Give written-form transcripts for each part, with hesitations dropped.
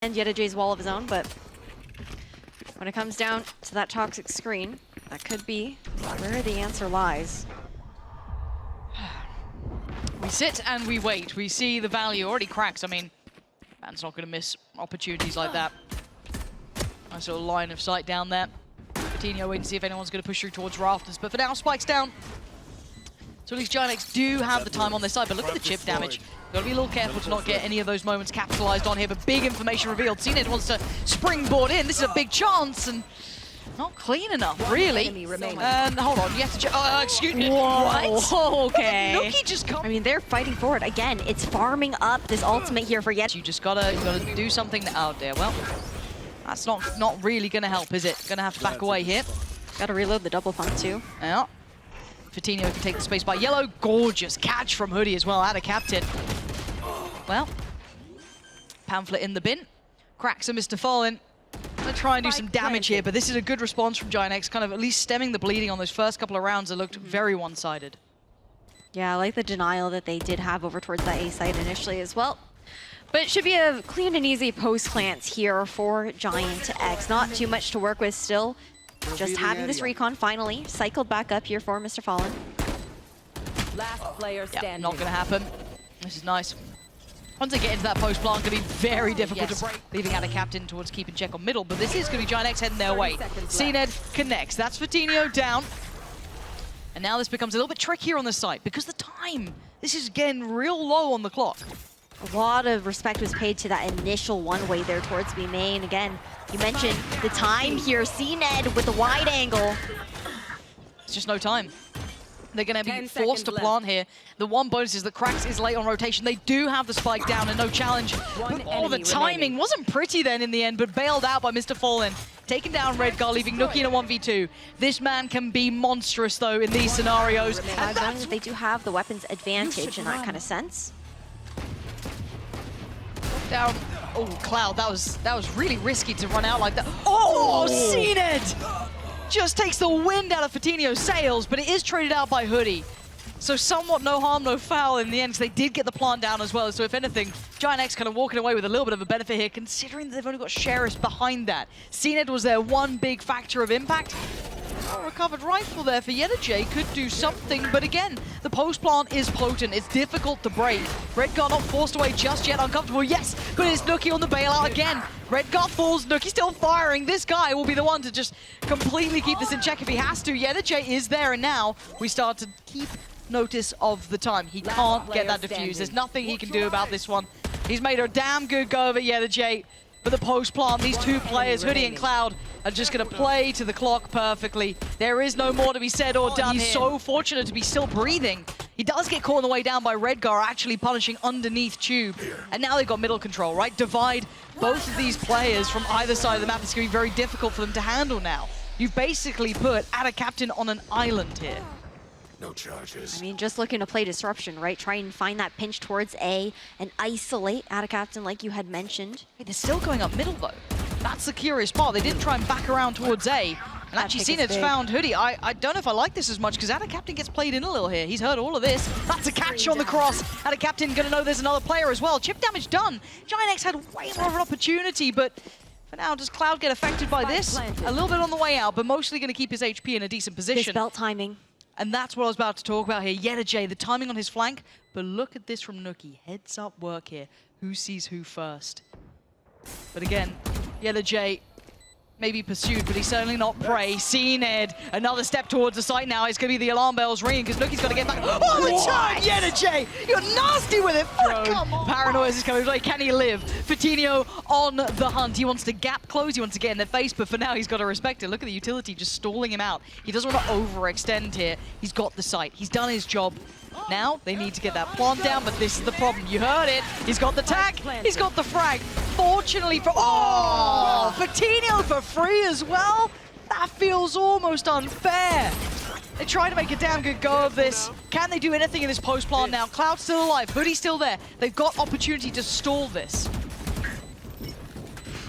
and yetujey's wall of his own, but when it comes down to that toxic screen, that could be where the answer lies. We sit and we wait. We see the value already cracked. I mean, man's not going to miss opportunities like that. Nice little line of sight down there. FUT1nho waiting to see if anyone's going to push through towards rafters. But for now, Spike's down. So at least GIANTX do have the time on their side. But look at the chip damage. Got to be a little careful to not get any of those moments capitalized on here. But big information revealed. cNed wants to springboard in. This is a big chance. And not clean enough, really. And hold on, you have to excuse me. What? Okay. nukkye just come. I mean, they're fighting for it. Again, it's farming up this ultimate here for Yet. You just gotta do something out there. Well, that's not really gonna help, is it? Gonna have to back away here. Gotta reload the double pump too. Yeah. FUT1nho can take the space by yellow. Gorgeous catch from hoody as well. AtaKaptan. Well, pamphlet in the bin. qRaxs and MrFaliN. Gonna try and do some damage here, but this is a good response from GIANTX, kind of at least stemming the bleeding on those first couple of rounds that looked very one-sided. Yeah, I like the denial that they did have over towards that A side initially as well. But it should be a clean and easy post-glance here for GIANTX. Not too much to work with still. Just having this recon finally cycled back up here for MrFaliN. Last player standing. Yep, not gonna happen. This is nice. Once they get into that post plant, going to be very difficult to break, leaving AtaKaptan towards keeping check on middle, but this is going to be GIANTX heading their way. cNed connects, that's FUT1nho down. And now this becomes a little bit trickier on this site, because the time, this is getting real low on the clock. A lot of respect was paid to that initial one-way there towards B main. Again, you mentioned the time here, cNed with the wide angle. It's just no time. They're going to be forced to plant here. The one bonus is that qRaxs is late on rotation. They do have the spike down and no challenge. The timing wasn't pretty then in the end, but bailed out by MrFaliN. Taking down Redgar, leaving nukkye in a 1v2. This man can be monstrous, though, in these scenarios. And they do have the weapons advantage in that kind of sense. Down. Oh, Cloud, that was really risky to run out like that. Oh, cNed! Just takes the wind out of FUT1nho's sails, but it is traded out by hoody. So somewhat no harm, no foul in the end, because they did get the plant down as well. So if anything, GIANTX kind of walking away with a little bit of a benefit here, considering that they've only got sheriffs behind that. cNed was their one big factor of impact. A recovered rifle there for yetujey could do something, but again, the post plant is potent. It's difficult to break. Redgar not forced away just yet, uncomfortable, yes, but it's nukkye on the bailout again. Redgar falls, nukkye still firing. This guy will be the one to just completely keep this in check if he has to. yetujey is there, and now we start to keep notice of the time. He can't get that defused. There's nothing he can do about this one. He's made a damn good go of it, yetujey. But the post plant, these two players, hoody and Cloud, are just going to play to the clock perfectly. There is no more to be said or done. He's so fortunate to be still breathing. He does get caught on the way down by Redgar, actually punishing underneath Tube. And now they've got middle control, right? Divide both of these players from either side of the map. It's going to be very difficult for them to handle now. You've basically put AtaKaptan on an island here. No charges. I mean, just looking to play disruption, right? Try and find that pinch towards A and isolate AtaKaptan like you had mentioned. Hey, they're still going up middle, though. That's the curious part. They didn't try and back around towards A. And actually, cNed's found hoody. I don't know if I like this as much, because AtaKaptan gets played in a little here. He's heard all of this. That's a catch on the cross. AtaKaptan going to know there's another player as well. Chip damage done. GIANTX had way more of an opportunity, but for now, does Cloud get affected by this? A little bit on the way out, but mostly going to keep his HP in a decent position. This belt timing. And that's what I was about to talk about here. yetujey, the timing on his flank. But look at this from nukkye. Heads up work here. Who sees who first? But again, yetujey maybe pursued, but he's certainly not prey. cNed, another step towards the site now. It's going to be the alarm bells ringing, because nukkye's got to get back. Oh, the turn, yetujey! You're nasty with it! Come on. Paranoia is coming. Like, can he live? FUT1nho on the hunt. He wants to gap close. He wants to get in their face, but for now, he's got to respect it. Look at the utility just stalling him out. He doesn't want to overextend here. He's got the site. He's done his job. Now, they need to get that plant down, but this is the problem. You heard it. He's got the tag. He's got the frag. Fortunately for... Oh! FUT1nho for free as well? That feels almost unfair. They try to make a damn good go of this. Can they do anything in this post plant now? Cloud's still alive. Hoody's still there. They've got opportunity to stall this.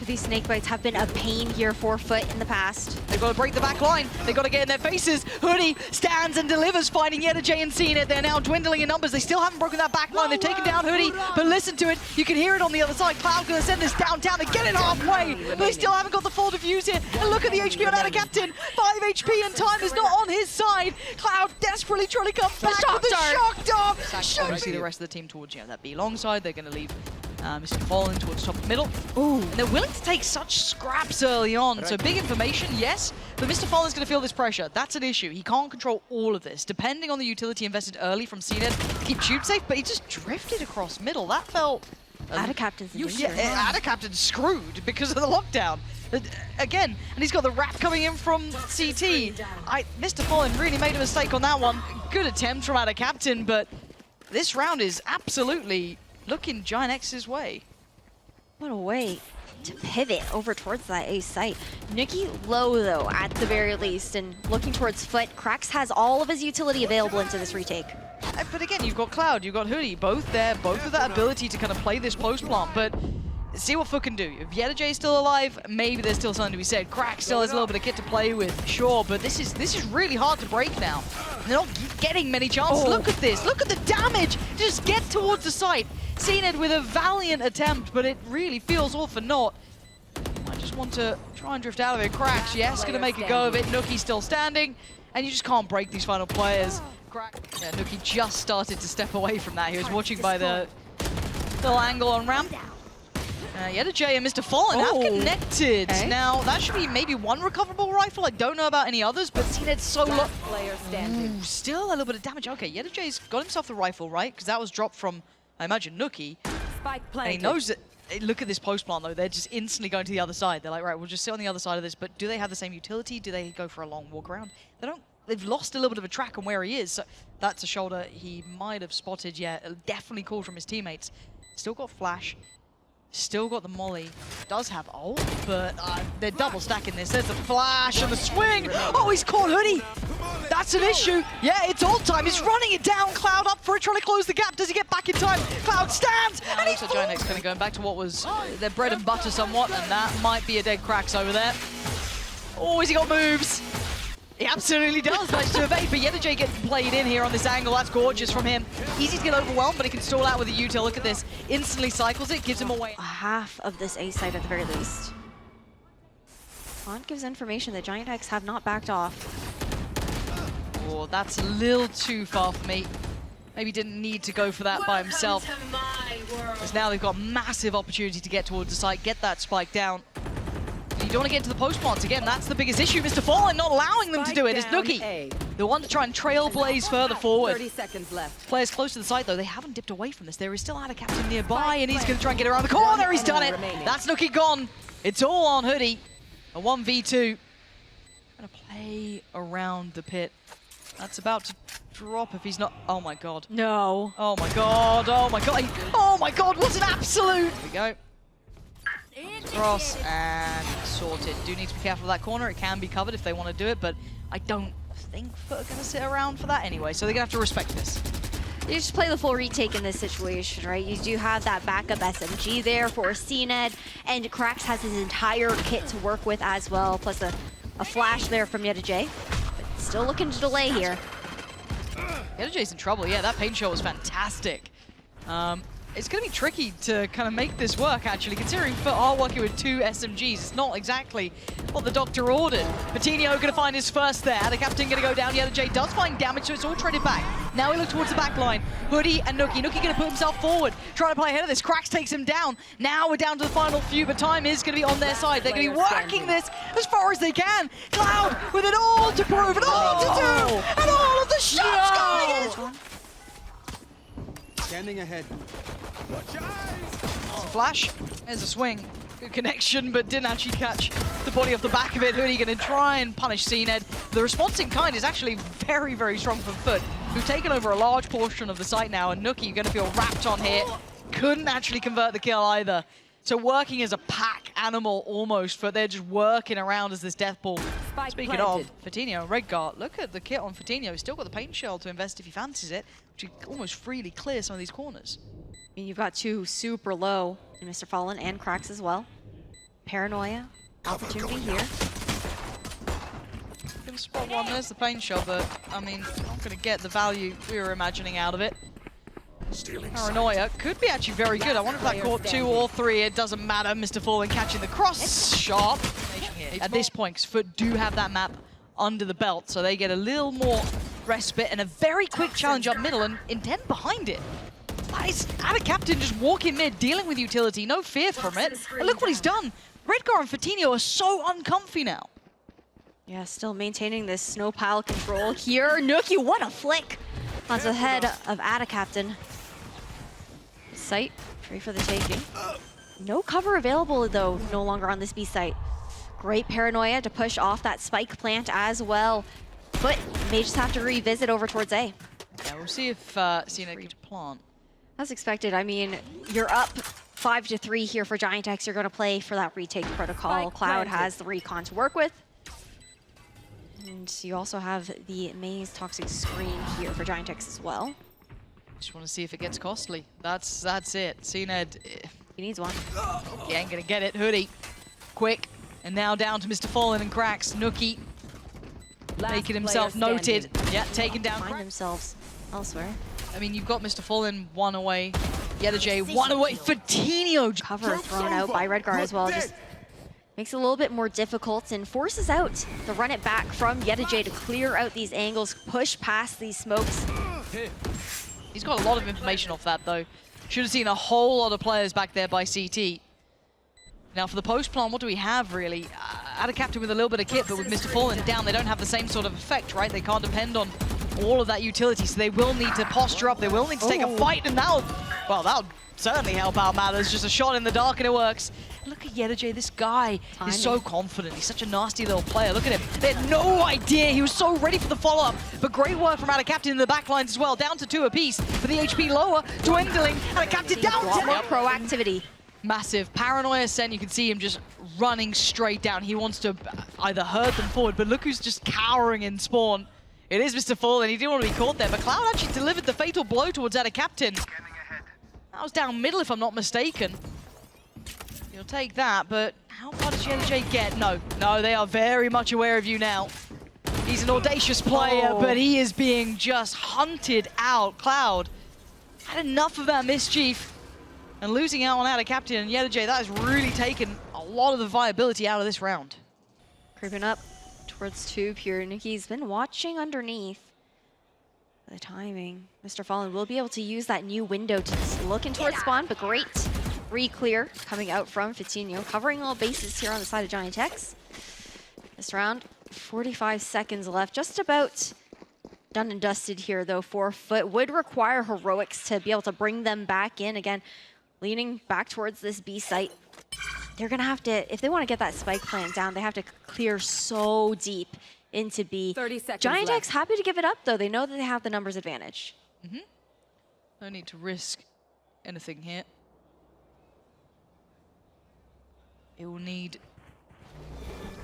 These snake bites have been a pain here for FUT in the past. They've got to break the back line. They've got to get in their faces. Hoody stands and delivers, finding yetujey and cNed. They're now dwindling in numbers. They still haven't broken that back line. They've taken down Hoody, but listen to it. You can hear it on the other side. Cloud going to send this downtown. They get it halfway, but they still haven't got the full defuse here. And look at the HP on AtaKaptan. 5 HP and time is not on his side. Cloud desperately trying to come back with the shock dart. Obviously, the rest of the team towards that B long side. They're going to leave MrFaliN towards top middle. Ooh. And they're willing to take such scraps early on. So big information, yes, but MrFaliN's going to feel this pressure. That's an issue. He can't control all of this. Depending on the utility invested early from cNed to keep tube safe, but he just drifted across middle. That felt... AtaKaptan's in danger. Yeah, AtaKaptan's screwed because of the lockdown. Again, and he's got the wrap coming in from CT. MrFaliN really made a mistake on that one. Good attempt from AtaKaptan, but this round is absolutely looking GIANTX's way. What a way to pivot over towards that A site. nukkye low, though, at the very least, and looking towards FUT. qRaxs has all of his utility available into this retake. But again, you've got Cloud, you've got Hoody, both there, both with that ability to kind of play this post plant, but see what FUT can do. If yetujey is still alive, maybe there's still something to be said. qRaxs still has a little bit of kit to play with, sure, but this is really hard to break now. They're not getting many chances. Oh. Look at this, look at the damage! Just get towards the site. cNed with a valiant attempt, but it really feels all for naught. I just want to try and drift out of it. qRaxs, yes, gonna make a go of it. nukkye's still standing, and you just can't break these final players. Yeah, nukkye just started to step away from that. He was watching by the little angle on ramp. yetujey and MrFaliN have connected. Okay. Now, that should be maybe one recoverable rifle. I don't know about any others, but cNed's so low. Still a little bit of damage. Okay, yetujey's got himself the rifle, right? Because that was dropped from, I imagine, nukkye. And he knows that. Look at this post plant, though. They're just instantly going to the other side. They're like, right, we'll just sit on the other side of this. But do they have the same utility? Do they go for a long walk around? They don't. They've lost a little bit of a track on where he is. So that's a shoulder he might have spotted. Yeah, definitely called from his teammates. Still got flash. Still got the molly. Does have ult, but they're double stacking this. There's the flash and the swing. Oh, he's caught Hoody. That's an issue. Yeah, it's ult time. He's running it down. Cloud up for it, trying to close the gap. Does he get back in time? Cloud stands. And he's GIANTX kind of going back to what was their bread and butter somewhat, and that might be a dead qRaxs over there. Oh, has he got moves? He absolutely does. Nice to evade, but yetujey gets played in here on this angle. That's gorgeous from him. Easy to get overwhelmed, but he can stall out with a util. Look at this. Instantly cycles it, gives him away. Half of this A site at the very least. Font gives information that GIANTX have not backed off. Oh, that's a little too far for me. Maybe didn't need to go for that by himself. Because now they've got a massive opportunity to get towards the site, get that spike down. You don't want to get into the post plants again. That's the biggest issue. MrFaliN not allowing them to do it. It's nukkye. They want to try and trailblaze further forward. 30 seconds left. Players close to the site, though, they haven't dipped away from this. There is still AtaKaptan nearby, and he's going to try and get around the corner. He's done it. That's nukkye gone. It's all on Hoody. A 1v2. Going to play around the pit. That's about to drop if he's not. Oh my god. No. Oh my god. Oh my god. Oh my god. What an absolute. Here we go. Cross and sorted. Do need to be careful of that corner. It can be covered if they want to do it, but I don't think FUT are going to sit around for that anyway, so they're going to have to respect this. You just play the full retake in this situation, right? You do have that backup SMG there for cNed, and qRaxs has his entire kit to work with as well, plus a flash there from yetujey. But still looking to delay here. yetujey's in trouble. Yeah, that paint shot was fantastic. It's going to be tricky to kind of make this work, actually, considering FUT are working with 2 SMGs. It's not exactly what the doctor ordered. FUTinho going to find his first there. AtaKaptan going to go down. yetujey does find damage, so it's all traded back. Now we look towards the back line. Hoody and nukkye. nukkye going to put himself forward, trying to play ahead of this. qRaxs takes him down. Now we're down to the final few, but time is going to be on their side. They're going to be working this as far as they can. Cloud with it all to prove, and all to do, and all of the shots going in. Standing ahead. There's a flash, there's a swing. Good connection, but didn't actually catch the body off the back of it. Hoody going to try and punish cNed. The response in kind is actually very, very strong from FUT, who've taken over a large portion of the site now, and nukkye going to feel wrapped on here. Couldn't actually convert the kill either. So working as a pack animal almost, but they're just working around as this death ball. Speaking of, FUTinho and Redgar, look at the kit on FUTinho. He's still got the paint shell to invest if he fancies it, which he almost freely clear some of these corners. I mean, you've got 2 super low in MrFaliN and qRaxs as well. Paranoia. Opportunity here. Gonna spot one, there's the pain shot, but I mean, not gonna get the value we were imagining out of it. Paranoia could be actually very good. I wonder if that caught 2 or 3. It doesn't matter. MrFaliN catching the cross shot at this point, because FUT do have that map under the belt, so they get a little more respite and a very quick challenge up middle, and intent behind it. Nice. AtaKaptan just walking mid, dealing with utility, no fear from it. And look what he's done. Redgar and FUT1nho are so uncomfy now. Yeah, still maintaining this snow pile control here. nukkye, what a flick! Onto the head of AtaKaptan. Site, free for the taking. No cover available though, no longer on this B site. Great Paranoia to push off that spike plant as well. But may just have to revisit over towards A. Yeah, we'll see if cNed can plant. As expected, I mean, you're up 5-3 here for GIANTX. You're going to play for that retake protocol. Cloud has the recon to work with. And you also have the maze toxic screen here for GIANTX as well. Just want to see if it gets costly. That's it. cNed, He needs one. he ain't gonna get it. Hoody, quick, and now down to MrFaliN and qRaxs. nukkye making himself noted. Yeah, taking down. Find themselves elsewhere. I mean, you've got MrFaliN 1 away. yetujey 1 away. FUT1nho Cover thrown out by Redgar as well. Just makes it a little bit more difficult and forces out the run it back from yetujey to clear out these angles, push past these smokes. He's got a lot of information off that, though. Should have seen a whole lot of players back there by CT. Now, for the post plant, what do we have, really? AtaKaptan with a little bit of kit, but with MrFaliN down, they don't have the same sort of effect, right? They can't depend on all of that utility, so they will need to posture up. They will need to take a fight, and that'll certainly help out matters. Just a shot in the dark, and it works. Look at yetujey. This guy is so confident. He's such a nasty little player. Look at him. They had no idea. He was so ready for the follow-up. But great work from AtaKaptan in the back lines as well. Down to 2 apiece. For the HP lower, dwindling. AtaKaptan down A lot to... more proactivity. Massive. Paranoia sent. You can see him just running straight down. He wants to either herd them forward, but look who's just cowering in spawn. It is MrFaliN. He didn't want to be caught there, but Cloud actually delivered the fatal blow towards AtaKaptan. That was down middle, if I'm not mistaken. You'll take that, but how far does yetujey get? No, they are very much aware of you now. He's an audacious player, but he is being just hunted out. Cloud had enough of that mischief. And losing out on AtaKaptan and yetujey, that has really taken a lot of the viability out of this round. Creeping up towards tube here. nukkye's been watching underneath. The timing. MrFaliN will be able to use that new window to look in towards spawn, but great re-clear coming out from FUT1nho, covering all bases here on the side of GIANTX. This round, 45 seconds left, just about done and dusted here though for FUT. Would require heroics to be able to bring them back in. Again, leaning back towards this B site. They're gonna have to, if they want to get that spike plant down, they have to clear so deep into B. 30 seconds GIANTX left. happy to give it up though. They know that they have the numbers advantage. No need to risk anything here. It will need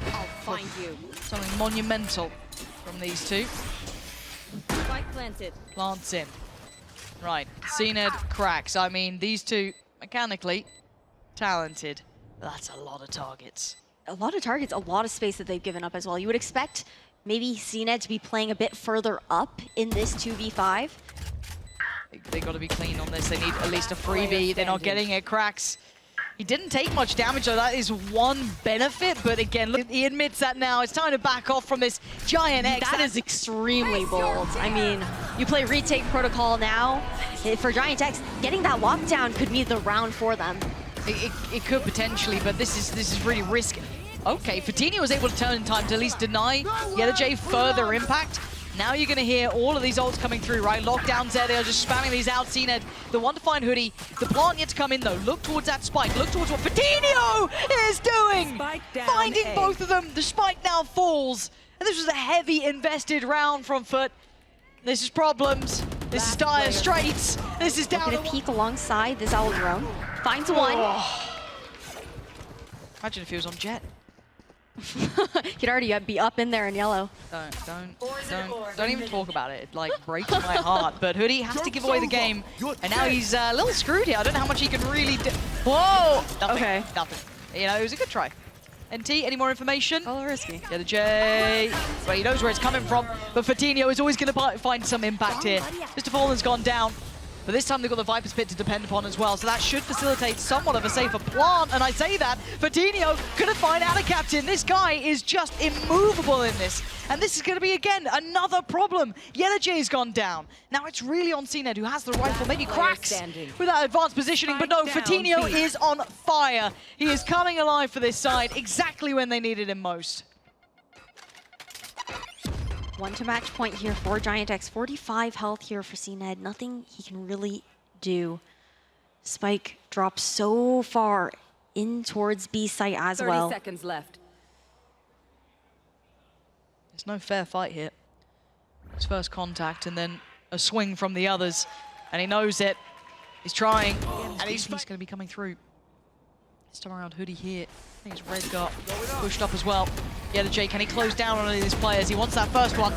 I'll find you. something monumental from these two. Spike planted. Plants in. Right, cNed, qRaxs. I mean, these two, mechanically, talented. That's a lot of targets. A lot of targets, a lot of space that they've given up as well. You would expect maybe cNed to be playing a bit further up in this 2v5. They got to be clean on this. They need at least a freebie. They're not getting it. qRaxs. He didn't take much damage, though. That is one benefit. But again, look, he admits that now. It's time to back off from this GIANTX. That is extremely bold. I mean, you play retake protocol now. For GIANTX, getting that lockdown could be the round for them. It could potentially, but this is really risky. Okay, FUT1nho was able to turn in time to at least deny yetujey further impact. Now you're going to hear all of these ults coming through, right? Lockdowns there, they are just spamming these out. cNed, the one to find hoody. The plant yet to come in, though. Look towards that spike. Look towards what FUT1nho is doing. Finding both of them. The spike now falls. And this was a heavy invested round from FUT. This is problems. This is dire straits. This is down. Gonna peek alongside this owl drone. Finds one. Imagine if he was on Jet. He'd already be up in there in yellow. Don't even talk about it. It like breaks my heart. But hoody has to give away the game, and now he's a little screwed here. I don't know how much he can really do. Whoa! Nothing. Okay. Nothing. You know, it was a good try. NT, any more information? A little risky. yetujey. Well, he knows where it's coming from, but FUT1nho is always going to find some impact here. MrFaliN's gone down, but this time they've got the Viper's Pit to depend upon as well, so that should facilitate somewhat of a safer plant, and I say that, FUT1nho gonna find AtaKaptan. This guy is just immovable in this, and this is gonna be, again, another problem. yetujey's gone down. Now it's really on cNed, who has the rifle, maybe qRaxs with that advanced positioning, but no, FUT1nho is on fire. He is coming alive for this side, exactly when they needed him most. 1 match point here for GIANTX. 45 health here for cNed. Nothing he can really do. Spike drops so far in towards B site as 30 well. seconds left. There's no fair fight here. His first contact and then a swing from the others. And he knows it. He's trying. And he's going to be coming through. This time around, hoody here. I think it's Redgar pushed up as well. yetujey, can he close down on any of these players? He wants that first one.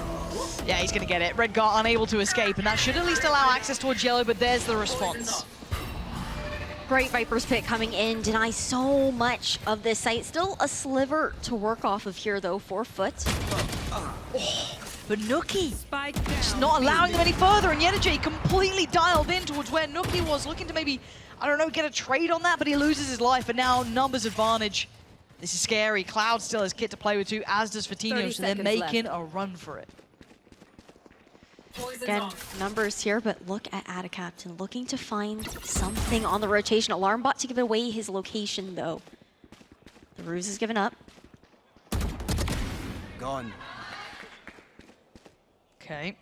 Yeah, he's going to get it. Redgar unable to escape, and that should at least allow access towards yellow, but there's the response. Great Viper's Pit coming in, denies so much of this site. Still a sliver to work off of here, though, for FUT. Oh, but nukkye Spike just down. not allowing them any further, and yetujey completely dialed in towards where nukkye was, looking to maybe, I don't know, get a trade on that, but he loses his life, and now numbers advantage. This is scary. Cloud still has kit to play with too, as does FUT1nho, so they're making a run for it. Again, numbers here, but look at AtaKaptan looking to find something on the rotation. Alarm bot to give away his location, though. The ruse is given up. Gone. Okay.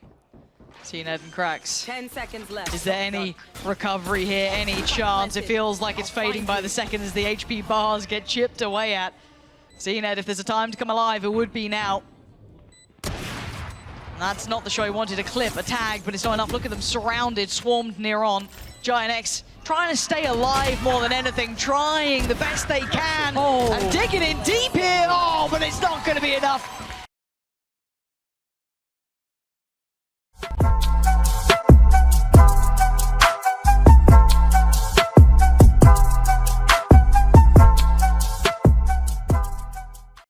cNed and qRaxs. 10 seconds left. Is there any recovery here, any chance? It feels like it's fading by the second as the HP bars get chipped away at. cNed, if there's a time to come alive, it would be now. And that's not the show he wanted, a clip, a tag, but it's not enough. Look at them surrounded, swarmed near on. GIANTX trying to stay alive more than anything, trying the best they can. And digging in deep here. Oh, but it's not going to be enough.